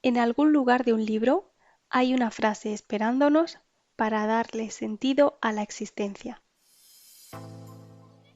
En algún lugar de un libro hay una frase esperándonos para darle sentido a la existencia.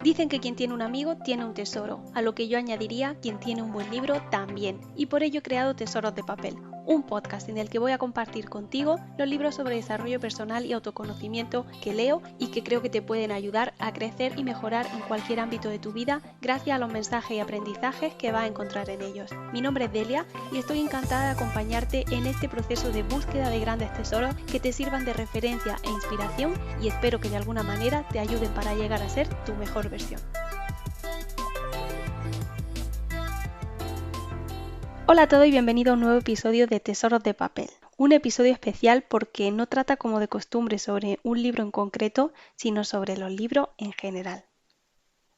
Dicen que quien tiene un amigo tiene un tesoro, a lo que yo añadiría quien tiene un buen libro también, y por ello he creado Tesoros de Papel, un podcast en el que voy a compartir contigo los libros sobre desarrollo personal y autoconocimiento que leo y que creo que te pueden ayudar a crecer y mejorar en cualquier ámbito de tu vida gracias a los mensajes y aprendizajes que vas a encontrar en ellos. Mi nombre es Delia y estoy encantada de acompañarte en este proceso de búsqueda de grandes tesoros que te sirvan de referencia e inspiración y espero que de alguna manera te ayuden para llegar a ser tu mejor versión. Hola a todos y bienvenido a un nuevo episodio de Tesoros de Papel. Un episodio especial porque no trata como de costumbre sobre un libro en concreto, sino sobre los libros en general.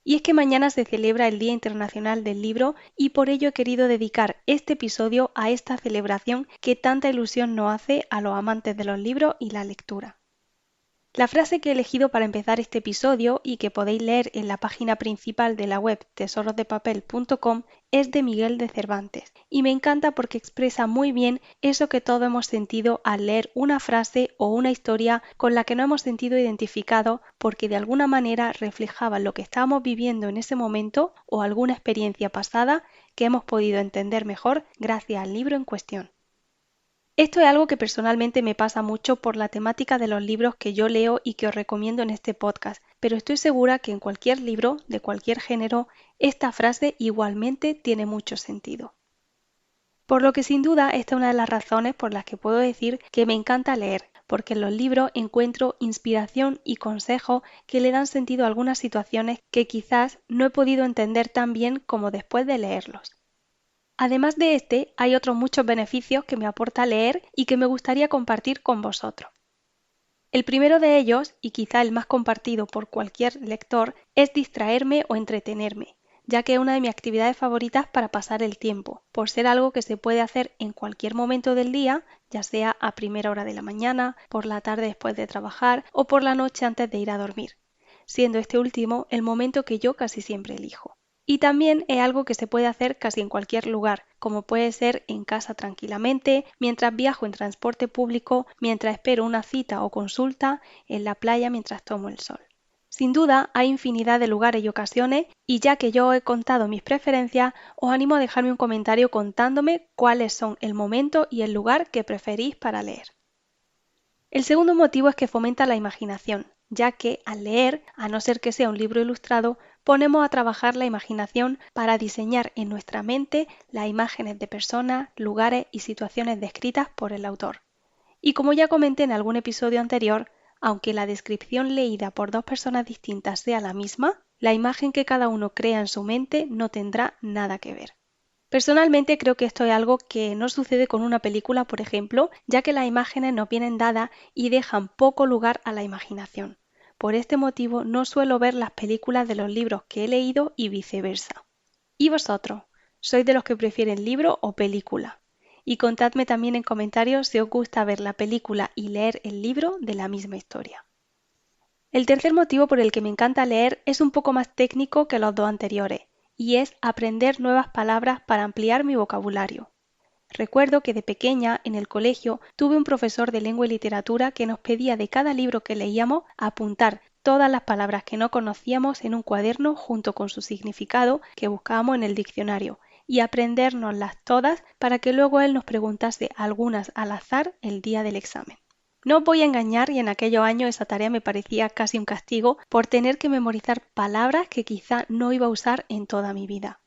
Y es que mañana se celebra el Día Internacional del Libro y por ello he querido dedicar este episodio a esta celebración que tanta ilusión nos hace a los amantes de los libros y la lectura. La frase que he elegido para empezar este episodio y que podéis leer en la página principal de la web tesorosdepapel.com es de Miguel de Cervantes y me encanta porque expresa muy bien eso que todos hemos sentido al leer una frase o una historia con la que no hemos sentido identificado porque de alguna manera reflejaba lo que estábamos viviendo en ese momento o alguna experiencia pasada que hemos podido entender mejor gracias al libro en cuestión. Esto es algo que personalmente me pasa mucho por la temática de los libros que yo leo y que os recomiendo en este podcast, pero estoy segura que en cualquier libro, de cualquier género, esta frase igualmente tiene mucho sentido. Por lo que sin duda esta es una de las razones por las que puedo decir que me encanta leer, porque en los libros encuentro inspiración y consejo que le dan sentido a algunas situaciones que quizás no he podido entender tan bien como después de leerlos. Además de este, hay otros muchos beneficios que me aporta leer y que me gustaría compartir con vosotros. El primero de ellos, y quizá el más compartido por cualquier lector, es distraerme o entretenerme, ya que es una de mis actividades favoritas para pasar el tiempo, por ser algo que se puede hacer en cualquier momento del día, ya sea a primera hora de la mañana, por la tarde después de trabajar o por la noche antes de ir a dormir, siendo este último el momento que yo casi siempre elijo. Y también es algo que se puede hacer casi en cualquier lugar, como puede ser en casa tranquilamente, mientras viajo en transporte público, mientras espero una cita o consulta, en la playa mientras tomo el sol. Sin duda, hay infinidad de lugares y ocasiones, y ya que yo he contado mis preferencias, os animo a dejarme un comentario contándome cuáles son el momento y el lugar que preferís para leer. El segundo motivo es que fomenta la imaginación, ya que al leer, a no ser que sea un libro ilustrado, ponemos a trabajar la imaginación para diseñar en nuestra mente las imágenes de personas, lugares y situaciones descritas por el autor. Y como ya comenté en algún episodio anterior, aunque la descripción leída por dos personas distintas sea la misma, la imagen que cada uno crea en su mente no tendrá nada que ver. Personalmente creo que esto es algo que no sucede con una película, por ejemplo, ya que las imágenes nos vienen dadas y dejan poco lugar a la imaginación. Por este motivo no suelo ver las películas de los libros que he leído y viceversa. ¿Y vosotros? ¿Sois de los que prefieren libro o película? Y contadme también en comentarios si os gusta ver la película y leer el libro de la misma historia. El tercer motivo por el que me encanta leer es un poco más técnico que los dos anteriores, y es aprender nuevas palabras para ampliar mi vocabulario. Recuerdo que de pequeña, en el colegio, tuve un profesor de lengua y literatura que nos pedía de cada libro que leíamos apuntar todas las palabras que no conocíamos en un cuaderno junto con su significado que buscábamos en el diccionario y aprendérnoslas todas para que luego él nos preguntase algunas al azar el día del examen. No os voy a engañar y en aquellos años esa tarea me parecía casi un castigo por tener que memorizar palabras que quizá no iba a usar en toda mi vida.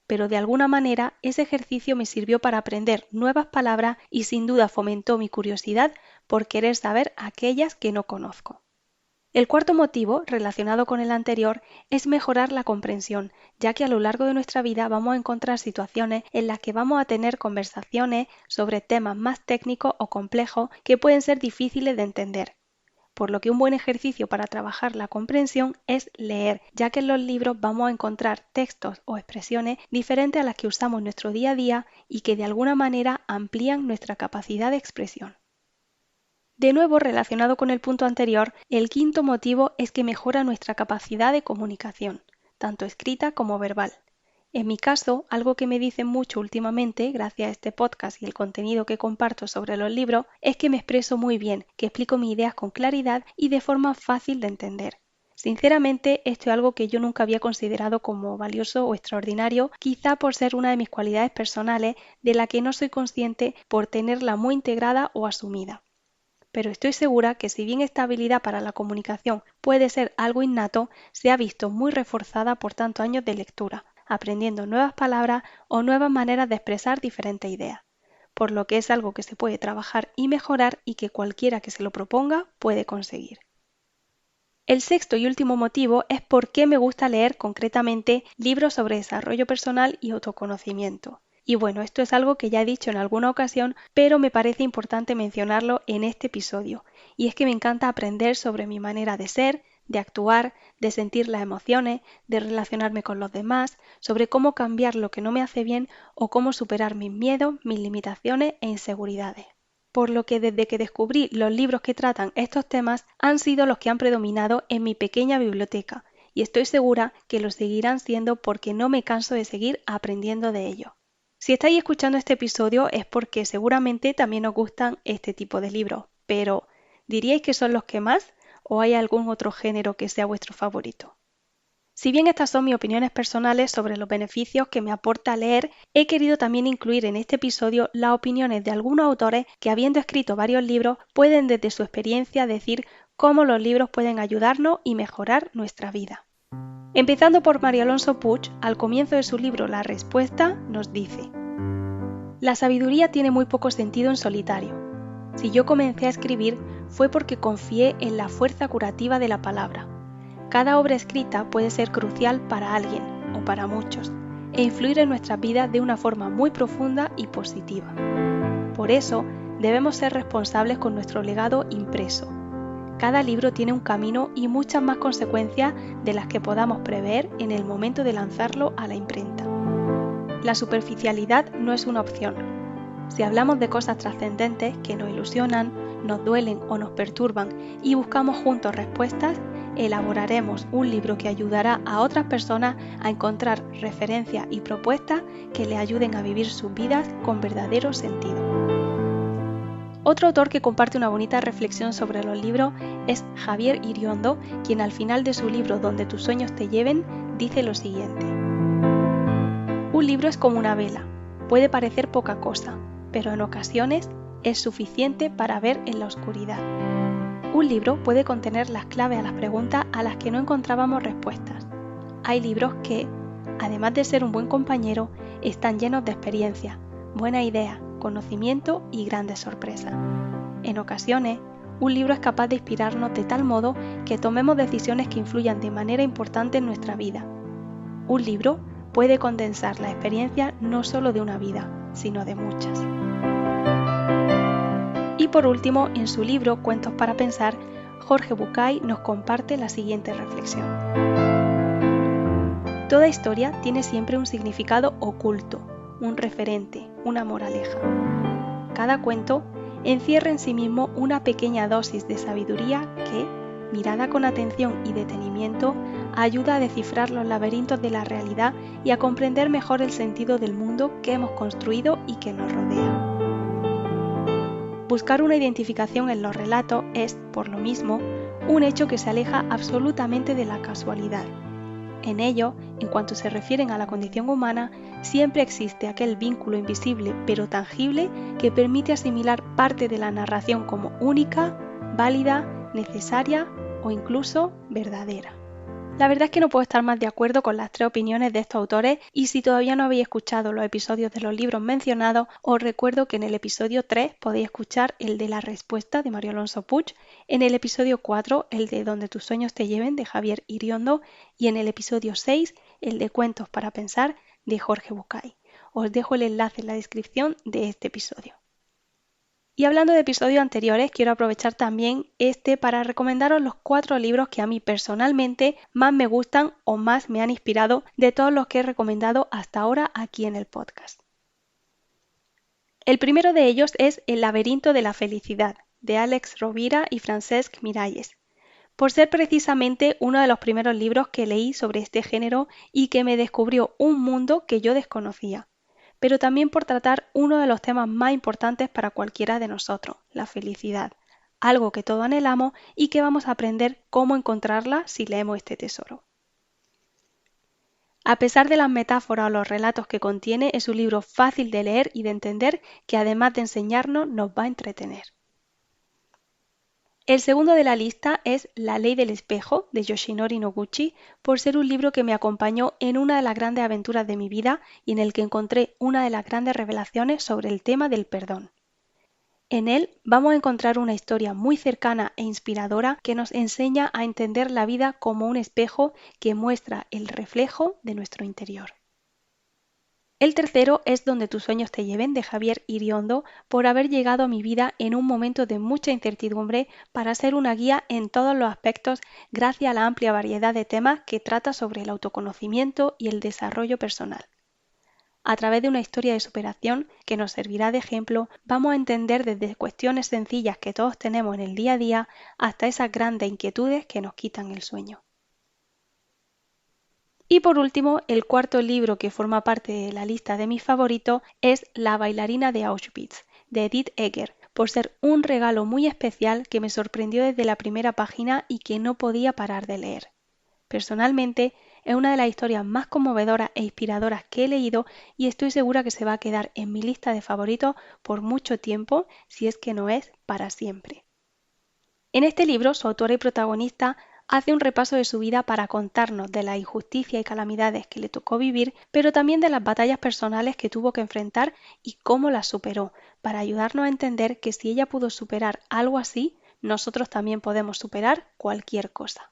Pero de alguna manera ese ejercicio me sirvió para aprender nuevas palabras y sin duda fomentó mi curiosidad por querer saber aquellas que no conozco. El cuarto motivo, relacionado con el anterior, es mejorar la comprensión, ya que a lo largo de nuestra vida vamos a encontrar situaciones en las que vamos a tener conversaciones sobre temas más técnicos o complejos que pueden ser difíciles de entender. Por lo que un buen ejercicio para trabajar la comprensión es leer, ya que en los libros vamos a encontrar textos o expresiones diferentes a las que usamos en nuestro día a día y que de alguna manera amplían nuestra capacidad de expresión. De nuevo, relacionado con el punto anterior, el quinto motivo es que mejora nuestra capacidad de comunicación, tanto escrita como verbal. En mi caso, algo que me dicen mucho últimamente, gracias a este podcast y el contenido que comparto sobre los libros, es que me expreso muy bien, que explico mis ideas con claridad y de forma fácil de entender. Sinceramente, esto es algo que yo nunca había considerado como valioso o extraordinario, quizá por ser una de mis cualidades personales de la que no soy consciente por tenerla muy integrada o asumida. Pero estoy segura que si bien esta habilidad para la comunicación puede ser algo innato, se ha visto muy reforzada por tantos años de lectura, aprendiendo nuevas palabras o nuevas maneras de expresar diferentes ideas, por lo que es algo que se puede trabajar y mejorar y que cualquiera que se lo proponga puede conseguir. El sexto y último motivo es por qué me gusta leer concretamente libros sobre desarrollo personal y autoconocimiento. Y bueno, esto es algo que ya he dicho en alguna ocasión, pero me parece importante mencionarlo en este episodio. Y es que me encanta aprender sobre mi manera de ser, de actuar, de sentir las emociones, de relacionarme con los demás, sobre cómo cambiar lo que no me hace bien o cómo superar mis miedos, mis limitaciones e inseguridades. Por lo que desde que descubrí los libros que tratan estos temas han sido los que han predominado en mi pequeña biblioteca y estoy segura que lo seguirán siendo porque no me canso de seguir aprendiendo de ellos. Si estáis escuchando este episodio es porque seguramente también os gustan este tipo de libros, pero ¿diríais que son los que más o hay algún otro género que sea vuestro favorito? Si bien estas son mis opiniones personales sobre los beneficios que me aporta leer, he querido también incluir en este episodio las opiniones de algunos autores que, habiendo escrito varios libros, pueden desde su experiencia decir cómo los libros pueden ayudarnos y mejorar nuestra vida. Empezando por Mario Alonso Puig, al comienzo de su libro La Respuesta, nos dice: la sabiduría tiene muy poco sentido en solitario. Si yo comencé a escribir fue porque confié en la fuerza curativa de la palabra. Cada obra escrita puede ser crucial para alguien o para muchos e influir en nuestras vidas de una forma muy profunda y positiva. Por eso, debemos ser responsables con nuestro legado impreso. Cada libro tiene un camino y muchas más consecuencias de las que podamos prever en el momento de lanzarlo a la imprenta. La superficialidad no es una opción. Si hablamos de cosas trascendentes que nos ilusionan, nos duelen o nos perturban y buscamos juntos respuestas, elaboraremos un libro que ayudará a otras personas a encontrar referencias y propuestas que les ayuden a vivir sus vidas con verdadero sentido. Otro autor que comparte una bonita reflexión sobre los libros es Javier Iriondo, quien al final de su libro Donde tus sueños te lleven, dice lo siguiente: un libro es como una vela, puede parecer poca cosa, pero en ocasiones es suficiente para ver en la oscuridad. Un libro puede contener las claves a las preguntas a las que no encontrábamos respuestas. Hay libros que, además de ser un buen compañero, están llenos de experiencia, buena idea, conocimiento y grandes sorpresas. En ocasiones, un libro es capaz de inspirarnos de tal modo que tomemos decisiones que influyan de manera importante en nuestra vida. Un libro puede condensar la experiencia no solo de una vida, sino de muchas. Y por último, en su libro Cuentos para pensar, Jorge Bucay nos comparte la siguiente reflexión: toda historia tiene siempre un significado oculto, un referente, una moraleja. Cada cuento encierra en sí mismo una pequeña dosis de sabiduría que, mirada con atención y detenimiento, ayuda a descifrar los laberintos de la realidad y a comprender mejor el sentido del mundo que hemos construido y que nos rodea. Buscar una identificación en los relatos es, por lo mismo, un hecho que se aleja absolutamente de la casualidad. En ello, en cuanto se refieren a la condición humana, siempre existe aquel vínculo invisible pero tangible que permite asimilar parte de la narración como única, válida, necesaria o incluso verdadera. La verdad es que no puedo estar más de acuerdo con las tres opiniones de estos autores, y si todavía no habéis escuchado los episodios de los libros mencionados, os recuerdo que en el episodio 3 podéis escuchar el de La Respuesta de Mario Alonso Puig, en el episodio 4 el de Donde tus sueños te lleven de Javier Iriondo y en el episodio 6 el de Cuentos para pensar de Jorge Bucay. Os dejo el enlace en la descripción de este episodio. Y hablando de episodios anteriores, quiero aprovechar también este para recomendaros los 4 libros que a mí personalmente más me gustan o más me han inspirado de todos los que he recomendado hasta ahora aquí en el podcast. El primero de ellos es El laberinto de la felicidad, de Àlex Rovira y Francesc Miralles. por ser precisamente uno de los primeros libros que leí sobre este género y que me descubrió un mundo que yo desconocía, pero también por tratar uno de los temas más importantes para cualquiera de nosotros, la felicidad, algo que todos anhelamos y que vamos a aprender cómo encontrarla si leemos este tesoro. A pesar de las metáforas o los relatos que contiene, es un libro fácil de leer y de entender que además de enseñarnos nos va a entretener. El segundo de la lista es La ley del espejo, de Yoshinori Noguchi, por ser un libro que me acompañó en una de las grandes aventuras de mi vida y en el que encontré una de las grandes revelaciones sobre el tema del perdón. En él vamos a encontrar una historia muy cercana e inspiradora que nos enseña a entender la vida como un espejo que muestra el reflejo de nuestro interior. El tercero es Donde tus sueños te lleven, de Javier Iriondo, por haber llegado a mi vida en un momento de mucha incertidumbre para ser una guía en todos los aspectos gracias a la amplia variedad de temas que trata sobre el autoconocimiento y el desarrollo personal. A través de una historia de superación que nos servirá de ejemplo, vamos a entender desde cuestiones sencillas que todos tenemos en el día a día hasta esas grandes inquietudes que nos quitan el sueño. Y por último, el cuarto libro que forma parte de la lista de mis favoritos es La bailarina de Auschwitz, de Edith Eger, por ser un regalo muy especial que me sorprendió desde la primera página y que no podía parar de leer. Personalmente, es una de las historias más conmovedoras e inspiradoras que he leído y estoy segura que se va a quedar en mi lista de favoritos por mucho tiempo, si es que no es para siempre. En este libro, su autora y protagonista hace un repaso de su vida para contarnos de las injusticias y calamidades que le tocó vivir, pero también de las batallas personales que tuvo que enfrentar y cómo las superó, para ayudarnos a entender que si ella pudo superar algo así, nosotros también podemos superar cualquier cosa.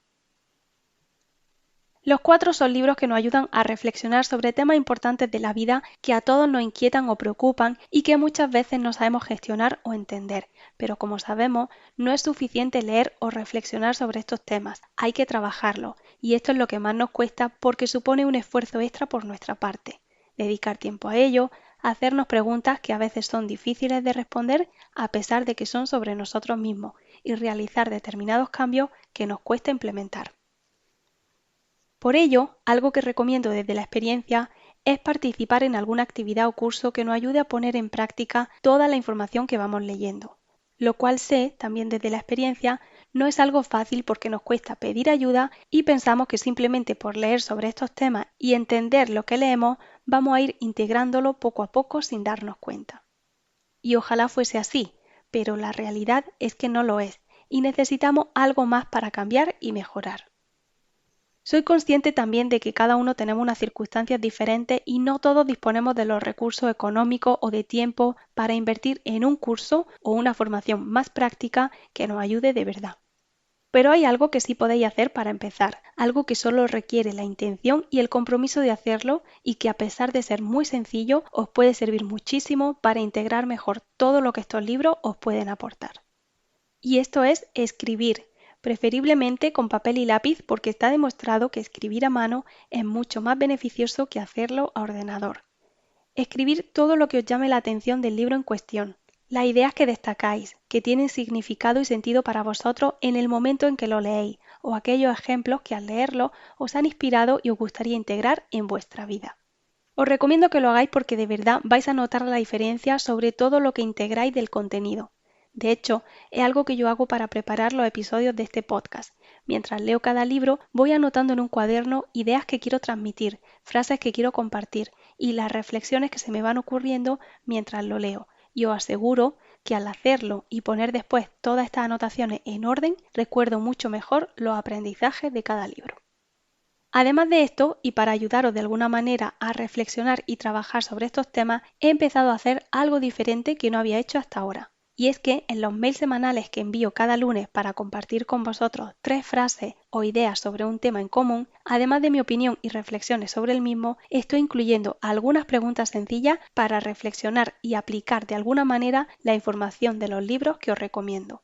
Los cuatro son libros que nos ayudan a reflexionar sobre temas importantes de la vida que a todos nos inquietan o preocupan y que muchas veces no sabemos gestionar o entender. Pero como sabemos, no es suficiente leer o reflexionar sobre estos temas, hay que trabajarlos y esto es lo que más nos cuesta porque supone un esfuerzo extra por nuestra parte. Dedicar tiempo a ello, hacernos preguntas que a veces son difíciles de responder a pesar de que son sobre nosotros mismos y realizar determinados cambios que nos cuesta implementar. Por ello, algo que recomiendo desde la experiencia es participar en alguna actividad o curso que nos ayude a poner en práctica toda la información que vamos leyendo. Lo cual sé, también desde la experiencia, no es algo fácil porque nos cuesta pedir ayuda y pensamos que simplemente por leer sobre estos temas y entender lo que leemos, vamos a ir integrándolo poco a poco sin darnos cuenta. Y ojalá fuese así, pero la realidad es que no lo es y necesitamos algo más para cambiar y mejorar. Soy consciente también de que cada uno tenemos unas circunstancias diferentes y no todos disponemos de los recursos económicos o de tiempo para invertir en un curso o una formación más práctica que nos ayude de verdad. Pero hay algo que sí podéis hacer para empezar, algo que solo requiere la intención y el compromiso de hacerlo y que a pesar de ser muy sencillo os puede servir muchísimo para integrar mejor todo lo que estos libros os pueden aportar. Y esto es escribir. Preferiblemente con papel y lápiz porque está demostrado que escribir a mano es mucho más beneficioso que hacerlo a ordenador. Escribir todo lo que os llame la atención del libro en cuestión, las ideas que destacáis, que tienen significado y sentido para vosotros en el momento en que lo leéis, o aquellos ejemplos que al leerlo os han inspirado y os gustaría integrar en vuestra vida. Os recomiendo que lo hagáis porque de verdad vais a notar la diferencia sobre todo lo que integráis del contenido. De hecho, es algo que yo hago para preparar los episodios de este podcast. Mientras leo cada libro, voy anotando en un cuaderno ideas que quiero transmitir, frases que quiero compartir y las reflexiones que se me van ocurriendo mientras lo leo. Y os aseguro que al hacerlo y poner después todas estas anotaciones en orden, recuerdo mucho mejor los aprendizajes de cada libro. Además de esto, y para ayudaros de alguna manera a reflexionar y trabajar sobre estos temas, he empezado a hacer algo diferente que no había hecho hasta ahora. Y es que en los mails semanales que envío cada lunes para compartir con vosotros 3 frases o ideas sobre un tema en común, además de mi opinión y reflexiones sobre el mismo, estoy incluyendo algunas preguntas sencillas para reflexionar y aplicar de alguna manera la información de los libros que os recomiendo.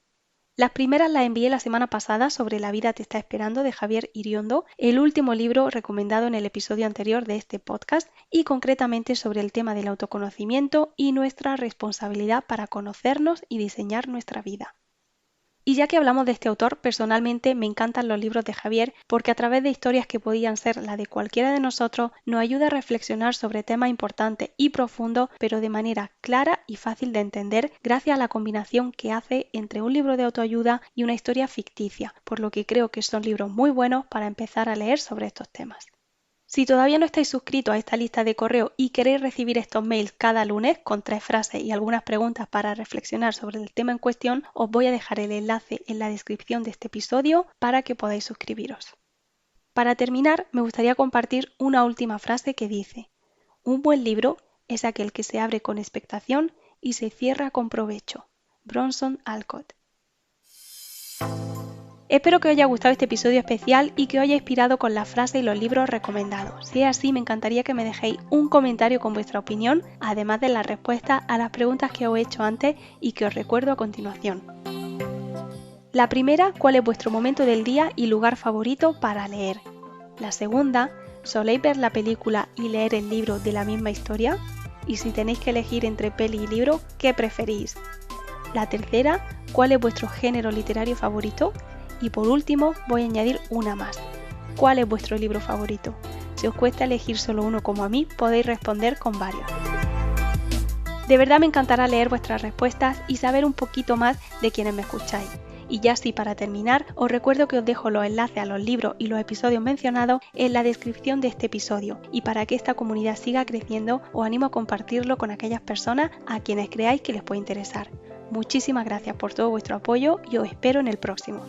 Las primeras las envié la semana pasada sobre La vida te está esperando de Javier Iriondo, el último libro recomendado en el episodio anterior de este podcast y concretamente sobre el tema del autoconocimiento y nuestra responsabilidad para conocernos y diseñar nuestra vida. Y ya que hablamos de este autor, personalmente me encantan los libros de Javier porque a través de historias que podían ser la de cualquiera de nosotros, nos ayuda a reflexionar sobre temas importantes y profundos, pero de manera clara y fácil de entender gracias a la combinación que hace entre un libro de autoayuda y una historia ficticia, por lo que creo que son libros muy buenos para empezar a leer sobre estos temas. Si todavía no estáis suscritos a esta lista de correo y queréis recibir estos mails cada lunes con 3 frases y algunas preguntas para reflexionar sobre el tema en cuestión, os voy a dejar el enlace en la descripción de este episodio para que podáis suscribiros. Para terminar, me gustaría compartir una última frase que dice: un buen libro es aquel que se abre con expectación y se cierra con provecho. Bronson Alcott. Espero que os haya gustado este episodio especial y que os haya inspirado con la frase y los libros recomendados. Si es así, me encantaría que me dejéis un comentario con vuestra opinión, además de la respuesta a las preguntas que os he hecho antes y que os recuerdo a continuación. La primera, ¿cuál es vuestro momento del día y lugar favorito para leer? La segunda, ¿soléis ver la película y leer el libro de la misma historia? Y si tenéis que elegir entre peli y libro, ¿qué preferís? La tercera, ¿cuál es vuestro género literario favorito? Y por último, voy a añadir una más. ¿Cuál es vuestro libro favorito? Si os cuesta elegir solo uno como a mí, podéis responder con varios. De verdad me encantará leer vuestras respuestas y saber un poquito más de quienes me escucháis. Y ya así para terminar, os recuerdo que os dejo los enlaces a los libros y los episodios mencionados en la descripción de este episodio. Y para que esta comunidad siga creciendo, os animo a compartirlo con aquellas personas a quienes creáis que les puede interesar. Muchísimas gracias por todo vuestro apoyo y os espero en el próximo.